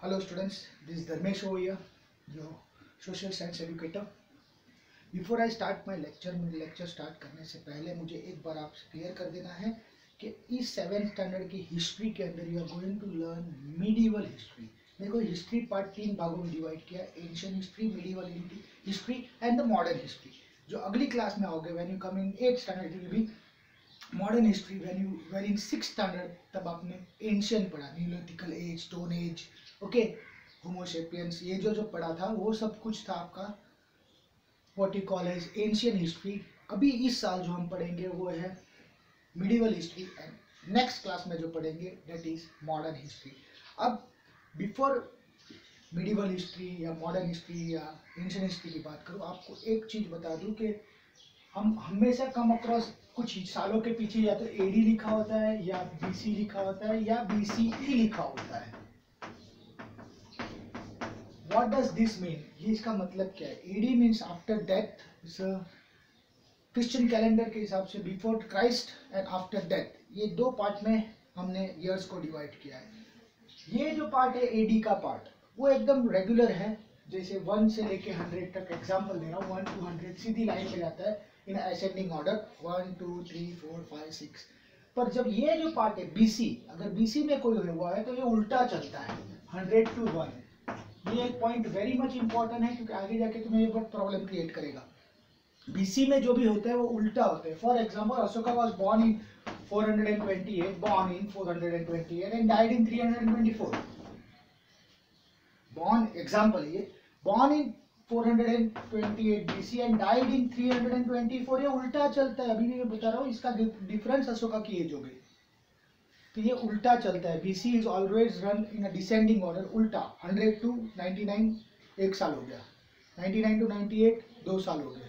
Hello students, this is Dharmesh over here, your social science educator. Before I start my lecture, मुझे lecture start करने से पहले मुझे एक बार आपसे क्लियर कर देना है कि इस 7th स्टैंडर्ड की हिस्ट्री के अंदर you are going to learn medieval history. देखो हिस्ट्री पार्ट 3 भागों में डिवाइड किया है, ancient history, medieval history and the modern history. जो अगली क्लास में आओगे when you come in 8th standard it will be modern history. When you were in 6th standard तब आपने एंशिएंट पढ़ा, neolithic age, stone age, okay, homo sapiens, ये जो पढ़ा था वो सब कुछ था आपका what you call as ancient history. अभी इस साल जो हम पढ़ेंगे वो है medieval history and next class में जो पढ़ेंगे दैट इज मॉडर्न हिस्ट्री। अब बिफोर मिडिवल हिस्ट्री या मॉडर्न हिस्ट्री या एंशिएंट हिस्ट्री की बात करूँ, आपको एक चीज़ बता दूं कि हम हमेशा कम अक्रॉस कुछ सालों के पीछे या तो एडी लिखा होता है या बीसी लिखा होता है या बीसीई लिखा होता है। What does this mean? ये इसका मतलब क्या है? AD means after death, Christian calendar के हिसाब से before Christ and after death, ये दो पार्ट में हमने ईयर्स को डिवाइड किया है। ये जो पार्ट है AD का पार्ट वो एकदम रेगुलर है, जैसे 1 से लेके 100 तक। एग्जांपल दे रहा हूँ, 1 to 100 सीधी लाइन में जाता है इन असेंडिंग ऑर्डर, 1 2 3 4 5 6। पर जब ये जो पार्ट है BC, अगर BC में कोई हुआ है तो ये उल्टा चलता है 100 to 1। ये एक पॉइंट वेरी मच इंपॉर्टेंट है क्योंकि आगे जाके तुम्हें ये बहुत प्रॉब्लम क्रिएट करेगा। बीसी में जो भी होता है वो उल्टा होता है। For example, Ashoka was born in 428 and died in 324। Example ये born in 428 BC and died in 324, ये उल्टा चलता है। अभी भी मैं बता रहा हूँ, इसका डिफरेंस अशोका की एज हो गई तो ये उल्टा चलता है। BC is always run in a descending order, उल्टा। 100 to 99 एक साल हो गया, 99 to 98 2 साल हो गए।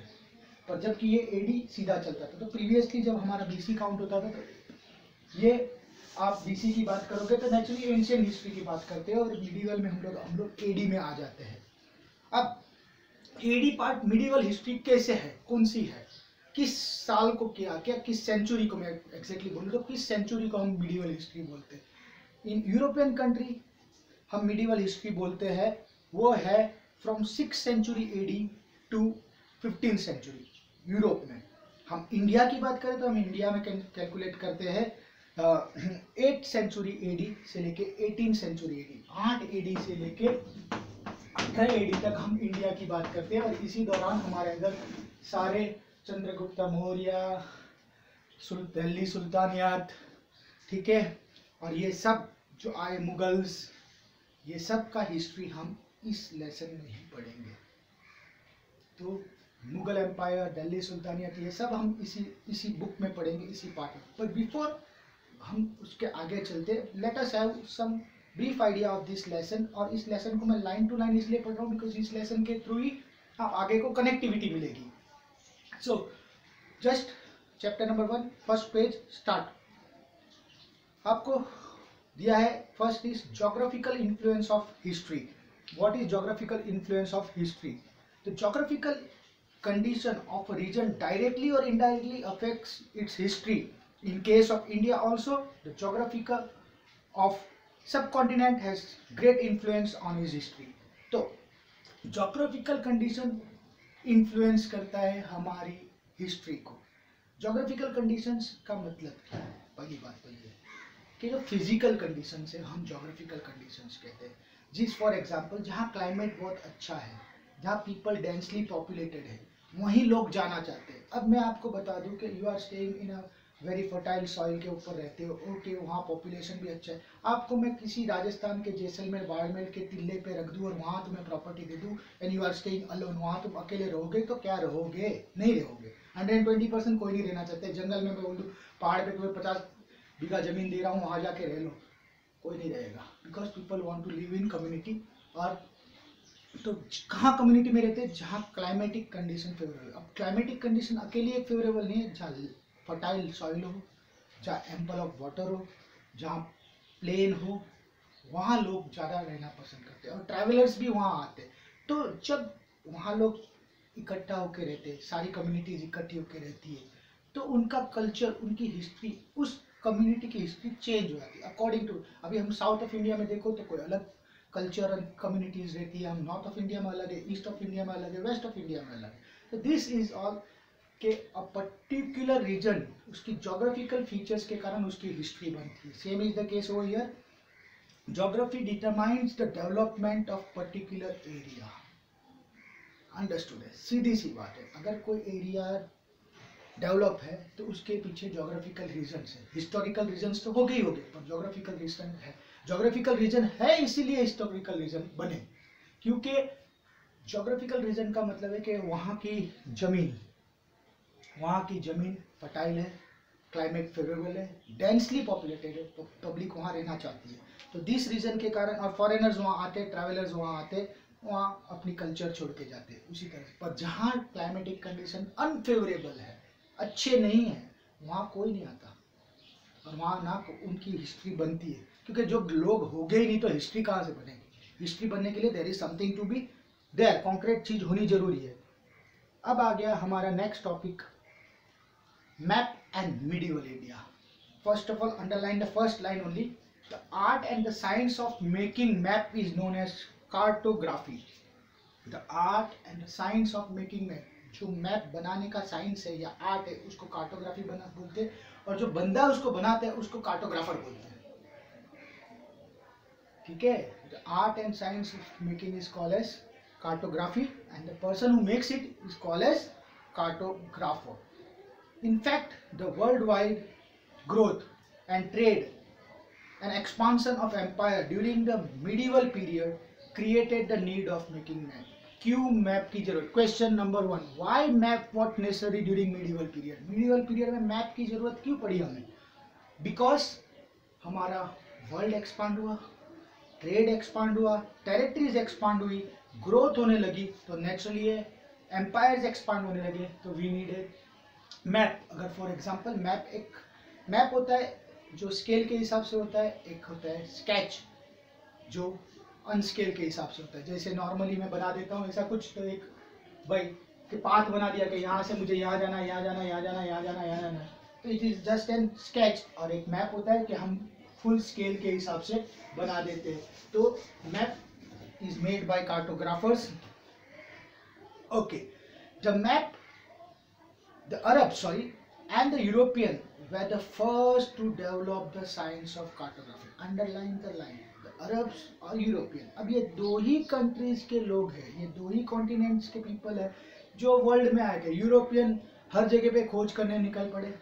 पर जबकि ये AD सीधा चलता था। तो प्रीवियसली जब हमारा BC काउंट होता था तो ये आप BC की बात करोगे तो नेचुरली एंशिएंट हिस्ट्री की बात करते हैं, और मिडिवल में हम लोग AD में आ जाते हैं। अब AD पार्ट मिडिवल हिस्ट्री कैसे है, कौन सी है, किस साल को किया, क्या किस सेंचुरी को, मैं एग्जैक्टली बोलूँ तो किस सेंचुरी को हम मिडिवल हिस्ट्री बोलते हैं। इन यूरोपियन कंट्री हम मिडिवल हिस्ट्री बोलते हैं, वो है from 6th century AD to 15th century Europe में। हम इंडिया की बात करें तो हम इंडिया में कैलकुलेट करते हैं 8th सेंचुरी AD से लेके 18th सेंचुरी AD, 8 AD से लेके 18 AD तक हम इंडिया की बात करते हैं। और इसी दौरान हमारे अंदर सारे चंद्रगुप्त मौर्य, दिल्ली सुल्तानियत, ठीक है, और ये सब जो आए मुगल्स, ये सब का हिस्ट्री हम इस लेसन में ही पढ़ेंगे। तो मुगल एम्पायर, दिल्ली सुल्तानियत, ये सब हम इसी बुक में पढ़ेंगे, इसी पार्ट में। पर बिफोर हम उसके आगे चलते, let us have some brief idea of this lesson. और इस लेसन को मैं लाइन टू लाइन इसलिए पढ़ रहा हूँ बिकॉज इस लेसन के थ्रू ही आप आगे को कनेक्टिविटी मिलेगी। So, just chapter number 1, first page, start। आपको दिया है, first is geographical influence of history. What is geographical influence of history? The geographical condition of a region directly और indirectly affects its history. In case of India also the geographical of subcontinent has great influence on his history. तो geographical condition influence करता है हमारी history को। Geographical conditions का मतलब क्या है? पहली बात तो ये कि जो फिजिकल कंडीशंस है हम जोग्राफिकल कंडीशंस कहते हैं। जिस फॉर एग्जांपल जहाँ क्लाइमेट बहुत अच्छा है, जहाँ पीपल डेंसली पॉपुलेटेड है, वहीं लोग जाना चाहते हैं। अब मैं आपको बता दूं कि you are staying in a very fertile soil के ऊपर रहते हो, ओके, वहाँ पॉपुलेशन भी अच्छा है। आपको मैं किसी राजस्थान के जैसलमेर बाड़मेर के टिल्ले पे रख दूँ और वहाँ तुम्हें प्रॉपर्टी दे दूँ and you are staying alone, वहाँ तुम अकेले रहोगे तो क्या रहोगे? नहीं रहोगे। 120% कोई नहीं रहना चाहते। जंगल में मैं बोल दूँ पहाड़ पे तुम्हें 50 बीघा जमीन दे रहा हूँ, वहाँ जाके रह लो, कोई नहीं रहेगा, because people want to live in community. और तो कहाँ कम्युनिटी में रहते हैं? जहाँ क्लाइमेटिक कंडीशन फेवरेबल। अब क्लाइमेटिक कंडीशन अकेली एक फेवरेबल नहीं है, जहाँ फर्टाइल सॉइल हो, जहाँ एम्पल ऑफ वाटर हो, जहाँ प्लेन हो, वहाँ लोग ज़्यादा रहना पसंद करते हैं और ट्रैवलर्स भी वहाँ आते हैं। तो जब वहाँ लोग इकट्ठा होकर रहते हैं, सारी कम्युनिटीज इकट्ठी होकर रहती है, तो उनका कल्चर, उनकी हिस्ट्री, उस कम्युनिटी की हिस्ट्री चेंज हो जाती है अकॉर्डिंग टू। अभी हम साउथ ऑफ इंडिया में देखो तो कोई अलग कल्चर कम्युनिटीज रहती है, हम नॉर्थ ऑफ इंडिया में अलग है, ईस्ट ऑफ इंडिया में अलग है, वेस्ट ऑफ इंडिया में अलग है. तो दिस इज ऑल के अ पर्टिकुलर रीजन उसकी जोग्राफिकल फीचर्स के कारण उसकी हिस्ट्री बनती है. Same is the case over here. Geography determines the development of particular area. Understood है, सीधी सी बात है. अगर कोई एरिया डेवलप है तो उसके पीछे ज्योग्राफिकल रीजन्स है. हिस्टोरिकल रीजन्स तो हो गए पर ज्योग्राफिकल रीजन है. ज्योग्राफिकल रीजन है इसीलिए हिस्टोरिकल रीजन बने, क्योंकि ज्योग्राफिकल रीजन का मतलब है कि वहाँ की जमीन फर्टाइल है, क्लाइमेट फेवरेबल है, डेंसली पॉपुलेटेड है, तो पब्लिक वहाँ रहना चाहती है. तो दिस रीजन के कारण, और फॉरेनर्स वहाँ आते, ट्रैवलर्स वहाँ आते, वहाँ अपनी कल्चर छोड़ के जाते हैं. उसी तरह पर जहाँ क्लाइमेटिक कंडीशन अनफेवरेबल है, अच्छे नहीं है, वहाँ कोई नहीं आता और वहाँ ना उनकी हिस्ट्री बनती है, क्योंकि जो लोग हो गए ही नहीं तो हिस्ट्री कहाँ से बनेगी. हिस्ट्री बनने के लिए there is something to be there, concrete चीज होनी जरूरी है. अब आ गया हमारा next topic, map and medieval India. First of all underline the first line only. The art and the science of making map is known as cartography. The art and the science of making map, जो map बनाने का science है या art है उसको cartography बोलते हैं, और जो बंदा उसको बनाता है उसको कार्टोग्राफर बोलते हैं. ठीक है. The art and science of making is called as cartography and the person who makes it is called as cartographer. In fact, the worldwide growth and trade and expansion of empire during the medieval period created the need of making map. क्यों map की जरूरत? Question number 1, why map was necessary during medieval period? medieval period में map की जरूरत क्यों पड़ी हमें? Because हमारा वर्ल्ड एक्सपांड हुआ, ट्रेड एक्सपांड हुआ, टेरिटरीज एक्सपांड हुई, ग्रोथ होने लगी, तो नेचुरली एम्पायर्स एक्सपांड होने लगे, तो वी नीडेड मैप. अगर फॉर एग्जांपल मैप होता है जो स्केल के हिसाब से होता है, एक होता है स्केच जो अनस्केल के हिसाब से होता है. जैसे नॉर्मली मैं बना देता हूँ ऐसा कुछ, तो एक भाई के पाथ बना दिया कि यहाँ से मुझे यहाँ जाना, यहाँ जाना, यहाँ जाना, यहाँ जाना, यहाँ जाना, तो it is just an sketch. और एक मैप होता है कि हम फुल स्केल के हिसाब से बना देते हैं. तो map is made by cartographers. Okay, the Arabs and the European were the first to develop the science of cartography. Underline the line, the Arabs और European. अब ये दो ही कंट्रीज के लोग हैं, ये दो ही कॉन्टिनेंट्स के पीपल है जो वर्ल्ड में आए थे. यूरोपियन हर जगह पे खोज करने निकल पड़े.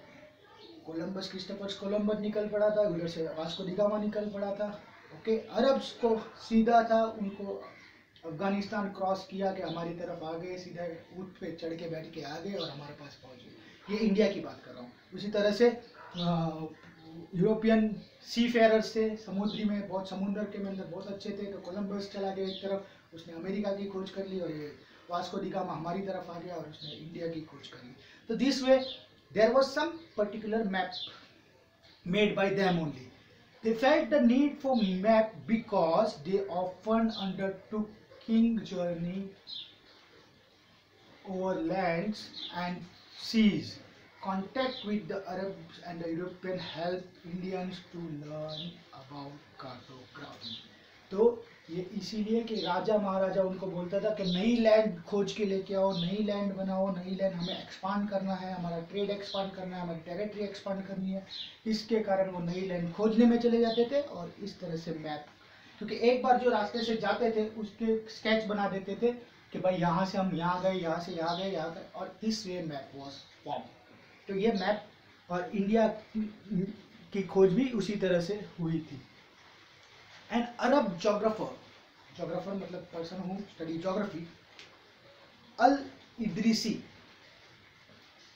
क्रिस्टोफर कोलंबस निकल पड़ा था, उधर से वास्को डी गामा निकल पड़ा था. ओके, अरब्स को सीधा था, उनको अफगानिस्तान क्रॉस किया कि हमारी तरफ आ गए, सीधा ऊँट पे चढ़ के बैठ के आ गए और हमारे पास पहुंच गए. ये इंडिया की बात कर रहा हूँ. उसी तरह से यूरोपियन सी फेयरर्स थे, समुद्री में बहुत, समुद्र के अंदर बहुत अच्छे थे, तो कोलंबस चला गया एक तरफ, उसने अमेरिका की खोज कर ली, और ये वास्को डी गामा हमारी तरफ आ गया और उसने इंडिया की खोज कर ली. तो this way there was some particular map made by them only. They felt the need for map because they often undertook journey over lands and seas. Contact with the Arabs and the European helped Indians to learn about cartography. तो ये इसीलिए कि राजा महाराजा उनको बोलता था कि नई land खोज के लेके आओ, नई लैंड बनाओ, नई लैंड हमें एक्सपांड करना है, हमारा ट्रेड एक्सपांड करना है, हमारी टेरिटरी एक्सपांड करनी है. इसके कारण वो नई लैंड खोजने में चले जाते थे और इस तरह से मैप, क्योंकि एक बार जो रास्ते से जाते थे उसके स्केच बना देते थे कि भाई यहाँ से हम यहाँ गए, यहाँ से यहाँ गए, यहाँ गए, और this way map was form. तो ये मैप और इंडिया की खोज भी उसी तरह से हुई थी. An Arab geographer मतलब person who study geography, Al-Idrisi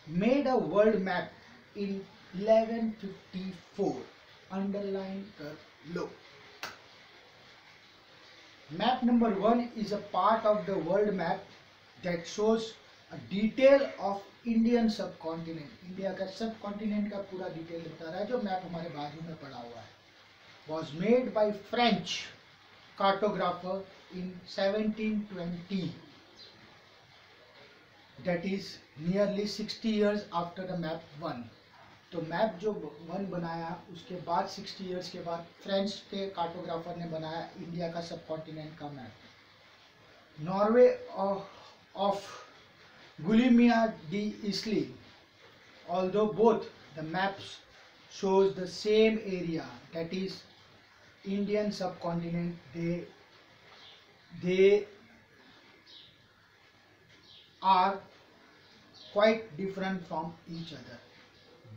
made a world map in 1154. Underline below. Map number 1 is a part of the world map that shows a detail of Indian subcontinent. India का subcontinent का पूरा detail बता रहा है, जो map हमारे बाजू में पड़ा हुआ है. Was made by French cartographer in 1720. That is nearly 60 years after the map 1. तो मैप जो वन बनाया उसके बाद 60 इयर्स के बाद फ्रेंच के कार्टोग्राफर ने बनाया इंडिया का सब कॉन्टिनेंट का map. Norway of Guillaume de Isle, although both the maps shows the same area, that is Indian subcontinent, they are quite different from each other।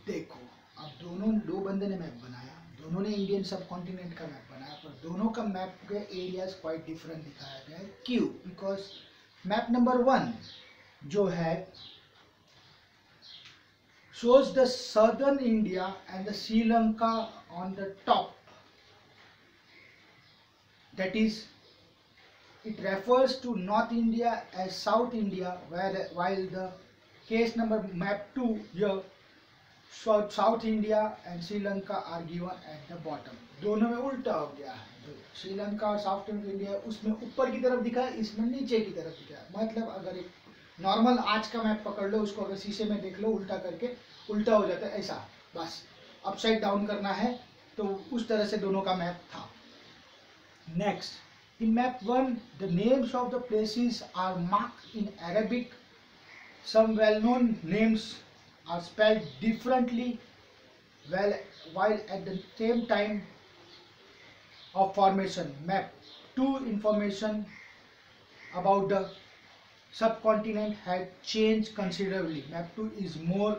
देखो अब दोनों दो बंदे ने मैप बनाया, दोनों ने इंडियन सब कॉन्टिनेंट का मैप बनाया, पर दोनों का मैप के एरियाज क्वाइट डिफरेंट दिखाया गया है। क्यों? बिकॉज मैप नंबर 1 जो है shows the southern India and the Sri Lanka on the top, that is it refers to North India as South India, while the case number map 2 here South India and Sri Lanka are given at the bottom। दोनों में उल्टा हो गया है, जो श्रीलंका और south India उसमें ऊपर की तरफ दिखा है, इसमें नीचे की तरफ दिखा है। मतलब अगर एक नॉर्मल आज का मैप पकड़ लो, उसको अगर शीशे में देख लो उल्टा करके उल्टा हो जाता है ऐसा, बस अपसाइड डाउन करना है, तो उस तरह से दोनों का मैप था। Next, in map 1 the names of the places are marked in Arabic, some well known names are spelled differently while at the same time of formation। map 2 information about the subcontinent had changed considerably। map 2 is more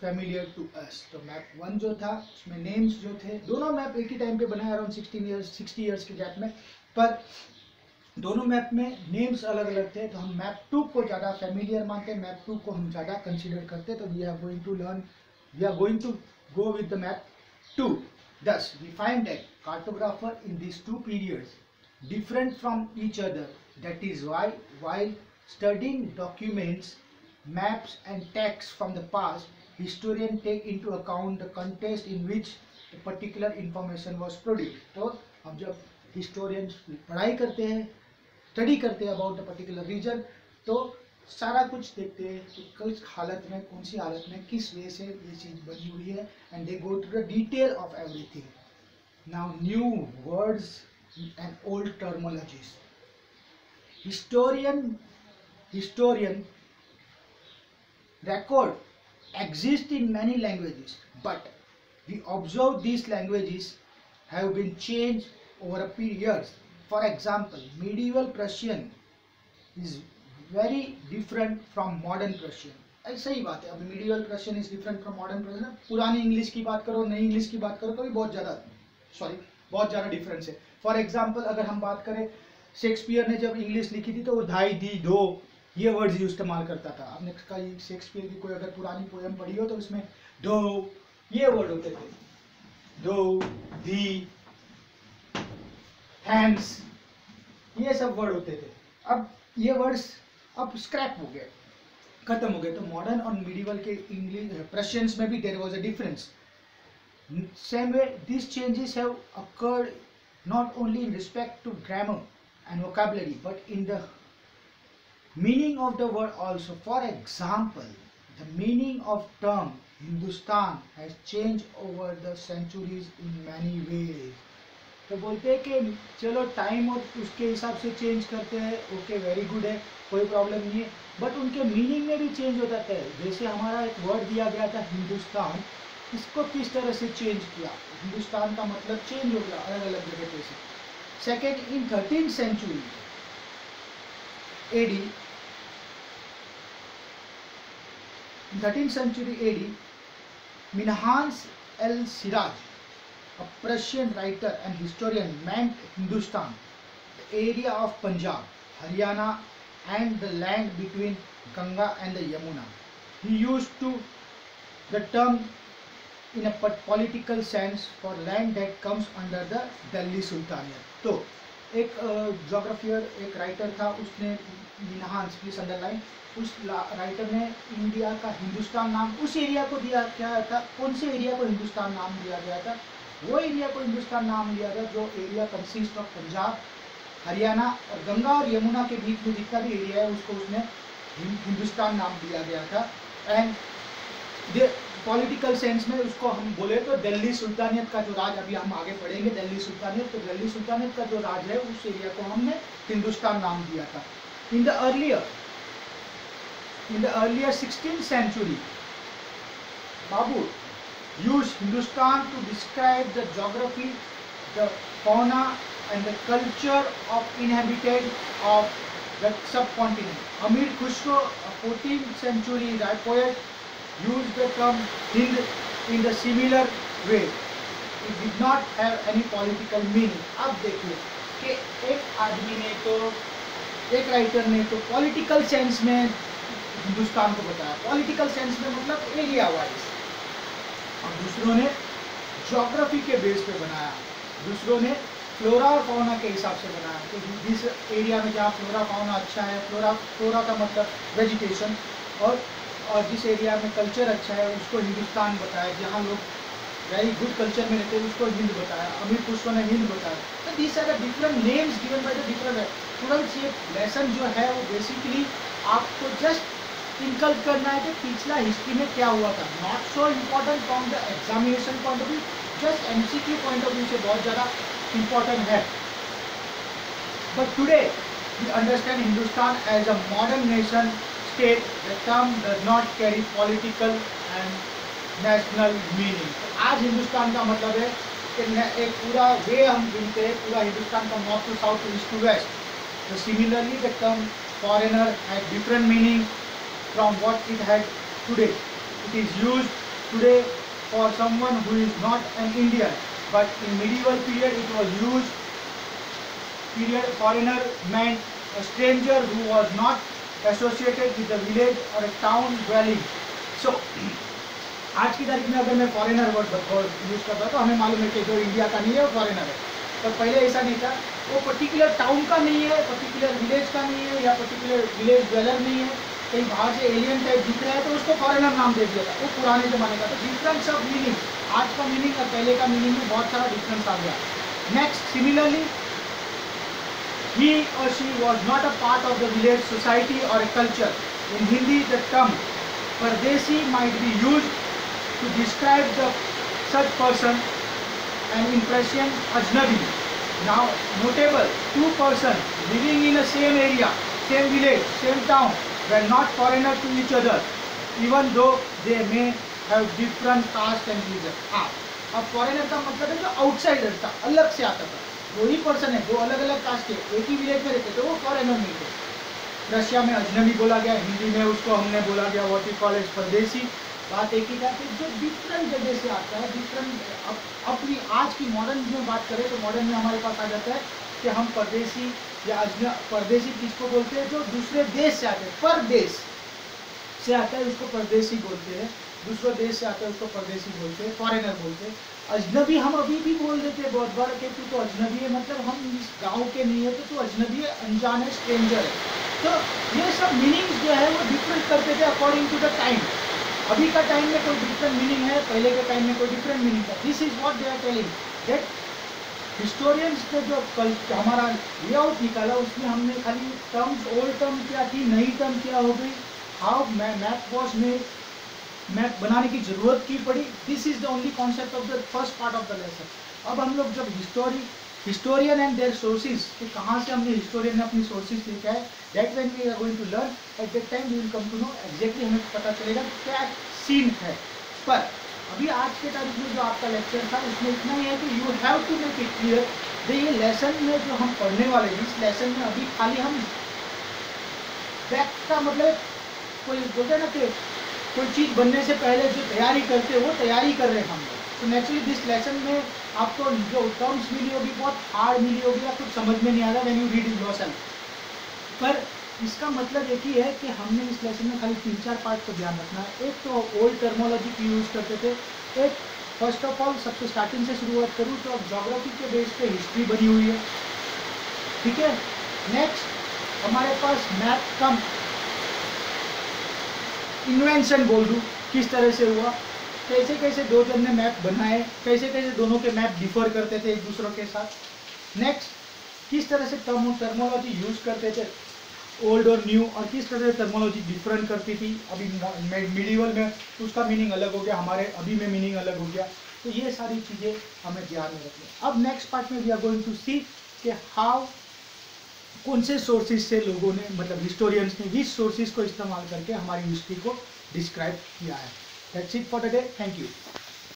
familiar to us। तो map 1 जो था उसमें names जो थे, दोनों map एक ही time पे बनाए अराउंड 60 इयर्स के गैप में, पर दोनों मैप में नेम्स अलग अलग थे, तो हम मैप 2 को ज़्यादा फेमिलियर मानते हैं, मैप 2 को हम ज़्यादा कंसिडर करते हैं। तो we are going to go with the map 2। Thus we find that cartographer in these two periods different from each other। That is why while studying documents, maps and texts from the past, historians take into account the context in which a particular information was produced। तो हम जब historians पढ़ाई करते हैं, study करते हैं about the particular reason, तो सारा कुछ देखते हैं कि किस हालत में, कौन सी हालत में, किस वे से ये चीज़ बनी हुई है, and they go to the detail of everything. Now new words and old terminologies. historian record exist in many languages, but we observe these languages have been changed over a period। For example, medieval Persian is very different from modern Persian। ऐसा ही बात है, अभी medieval Persian is different from modern Persian। पुरानी English की बात करो, नई English की बात करो, कभी बहुत ज़्यादा डिफरेंस है। फॉर एग्जाम्पल अगर हम बात करें, शेक्सपियर ने जब इंग्लिश लिखी थी तो वो धाई, दी, दो ये वर्ड्स इस्तेमाल करता था। आपने शेक्सपियर की कोई अगर पुरानी पोएम पढ़ी हो तो उसमें दो ये वर्ड होते थे, दो, दी, हैंड्स, ये सब वर्ड होते थे। अब ये वर्ड्स अब स्क्रैप हो गए, खत्म हो गए। तो मॉडर्न और मिडिवल के इंग्लिश पर्शियंस में भी there was a difference. Same way this changes have occurred not only in respect to grammar and vocabulary but in the meaning of the word also। For example, the meaning of term Hindustan has changed over the centuries in many ways। तो बोलते हैं कि चलो time और उसके हिसाब से change करते हैं, ओके वेरी गुड है, कोई प्रॉब्लम नहीं है, बट उनके मीनिंग में भी चेंज हो जाता है। जैसे हमारा एक वर्ड दिया गया था हिंदुस्तान, इसको किस तरह से चेंज किया, हिंदुस्तान का मतलब चेंज हो गया अलग अलग जगह पे से। Second, in 13th century AD, in 13th century AD, Minhas al-Siraj, a Persian writer and historian, meant Hindustan, the area of Punjab, Haryana and the land between Ganga and the Yamuna। He used the term in a political sense for land that comes under the Delhi Sultanate। तो एक जोग्राफियर, एक writer था, उसने Minhas, please underline, उस writer ने India का हिंदुस्तान नाम उस एरिया को दिया क्या था, कौन से एरिया को हिंदुस्तान नाम दिया गया था, वो एरिया को हिंदुस्तान नाम दिया गया जो area consist of Punjab, Haryana और गंगा और यमुना के बीच में जितना भी एरिया है उसको उसने हिंदुस्तान नाम दिया गया था। एंड पॉलिटिकल सेंस में उसको हम बोले तो दिल्ली सुल्तानियत का जो राज, अभी हम आगे पढ़ेंगे दिल्ली सुल्तानियत, तो दिल्ली सुल्तानियत का जो राज है उस एरिया को हमने हिंदुस्तान नाम दिया था। In the earlier 16th century, Babur used Hindustan to describe the geography, the fauna and the culture of inhabited of the subcontinent. Amir Khusro, a 14th century poet, used the term Hind in the similar way. It did not have any political meaning. अब देखिए कि एक writer ने तो political sense में हिंदुस्तान को बताया, political sense में मतलब एरिया वाइज, और दूसरों ने ज्योग्राफी के बेस पे बनाया, दूसरों ने फ्लोरा और फौना के हिसाब से बनाया। तो जिस एरिया में जहाँ फ्लोरा फौना अच्छा है, फ्लोरा का मतलब वेजिटेशन, और जिस एरिया में कल्चर अच्छा है उसको हिंदुस्तान बताया, जहाँ लोग वेरी गुड कल्चर में रहते हैं उसको हिंद बताया, अमीर खुसरो ने हिंद बताया। तो this are the different names given by the different students. ये लेसन जो है वो बेसिकली आपको जस्ट इनकल्ट करना है कि पिछला हिस्ट्री में क्या हुआ था, not so important from the examination point of view, just MCQ point of view से बहुत ज़्यादा इम्पोर्टेंट है। But today we understand Hindustan as a modern nation state, the term does not carry political and national meaning. आज हिंदुस्तान का मतलब है कि एक पूरा वे हम गिनते हैं, पूरा हिंदुस्तान का north to south, east to west. तो similarly the term foreigner has different meaning from what it had today. It is used today for someone who is not an Indian, but in medieval period it was used, foreigner meant a stranger who was not associated with the village or a town dwelling. So आज की तारीख में अगर मैं foreigner word use करता हूँ तो हमें मालूम है कि जो इंडिया का नहीं है वो फॉरेनर है, पर पहले ऐसा नहीं था। वो पर्टिकुलर टाउन का नहीं है, पर्टिकुलर विलेज का नहीं है, या पर्टिकुलर विलेज ड्वेलर नहीं है, कहीं बाहर से एलियन टाइप दिख रहा है तो उसको फॉरेनर नाम दे दिया था, वो पुराने जमाने का। तो डिफरेंस ऑफ मीनिंग, आज का मीनिंग और पहले का मीनिंग में बहुत सारा डिफरेंस आ गया। Next, similarly he or she was not a part of the village society or a culture. In Hindi, the term Pardesi might be used to describe such person, an impression Ajnabi. Now, notable, two persons living in the same area, same village, same town, were not foreigner to each other, even though they may have different caste and religion. अब foreigner का मतलब है जो outsider था, अलग से आता था। दो ही पर्सन है, दो अलग अलग कास्ट के, एक ही विलेज में रहते थे, वो फॉरेनर नहीं थे। रशिया में अजनबी बोला गया, हिंदी में उसको हमने बोला गया व्हाट वी कॉल एज परदेसी। बात एक ही था कि जो डिफरेंट जगह से आता है, डिफरेंट। अपनी आज की मॉडर्न में बात करें तो मॉडर्न में हमारे पास आ जाता है कि हम परदेसी या परदेसी किसको बोलते हैं, जो दूसरे देश से आते हैं, परदेश से आता है उसको परदेसी बोलते हैं, दूसरे देश से आता है उसको परदेसी बोलते हैं, फॉरेनर बोलते हैं। अजनबी हम अभी भी बोल देते हैं बहुत बार कि तू तो अजनबी है, मतलब हम इस गांव के नहीं है तो तू अजनबी है, अनजान है, स्ट्रेंजर है। तो ये सब मीनिंग्स जो है वो डिफरेंट करते थे अकॉर्डिंग टू द टाइम। अभी का टाइम में कोई डिफरेंट मीनिंग है, पहले के टाइम में कोई डिफरेंट मीनिंग है। This is what they are telling that historians ने जो कल हमारा लेआउट निकाला उसमें हमने खाली टर्म्स, ओल्ड टर्म क्या थी, नई टर्म क्या हो गई, how map was made, map बनाने की जरूरत की पड़ी। This is the only concept of the first part of the lesson. अब हम लोग जब हिस्टोरियन एंड देयर सोर्सेज, कि कहाँ से हमने हिस्टोरियन ने अपनी सोर्सेज लिखा है, that when we are going to learn at that time we will come to know exactly, हमें पता चलेगा क्या सीन है। पर अभी आज के तारीख में जो आपका लेक्चर था उसमें इतना ही है कि you have to make it clear. ये लेसन में जो हम पढ़ने वाले हैं, इस लेसन में अभी खाली हम बैक का मतलब कोई बोलते हैं ना कि कोई चीज़ बनने से पहले जो तैयारी करते हैं वो तैयारी कर रहे हैं हम लोग। तो नेचुरली दिस लेसन में आपको जो टर्म्स मिली होगी बहुत हार्ड मिली होगी या कुछ समझ में नहीं आ रहा when you read it yourself. पर इसका मतलब एक ही है कि हमने इस लेसन में खाली 3-4 पार्ट को ध्यान रखना है। एक तो ओल्ड टर्मोलॉजी की यूज़ करते थे, एक फर्स्ट ऑफ ऑल सबसे स्टार्टिंग से शुरुआत करूँ तो अब ज्योग्राफी के बेस पे हिस्ट्री बनी हुई है, ठीक है। नेक्स्ट हमारे पास मैप का इन्वेंशन बोल दूँ, किस तरह से हुआ, कैसे कैसे दो जन ने मैप बनाए, कैसे कैसे दोनों के मैप डिफर करते थे एक दूसरों के साथ। नेक्स्ट किस तरह से टर्मोलॉजी यूज करते थे ओल्ड और न्यू, और किस तरह से टर्मोलॉजी डिफरेंट करती थी। अभी मिडिवल में उसका मीनिंग अलग हो गया, हमारे अभी में मीनिंग अलग हो गया। तो ये सारी चीज़ें हमें ध्यान में रखनी। अब नेक्स्ट पार्ट में वी आर गोइंग टू सी कि हाउ कौन से सोर्सेज से लोगों ने, मतलब हिस्टोरियंस ने विच सोर्सेज को इस्तेमाल करके हमारी हिस्ट्री को डिस्क्राइब किया है। That's it for today, thank you.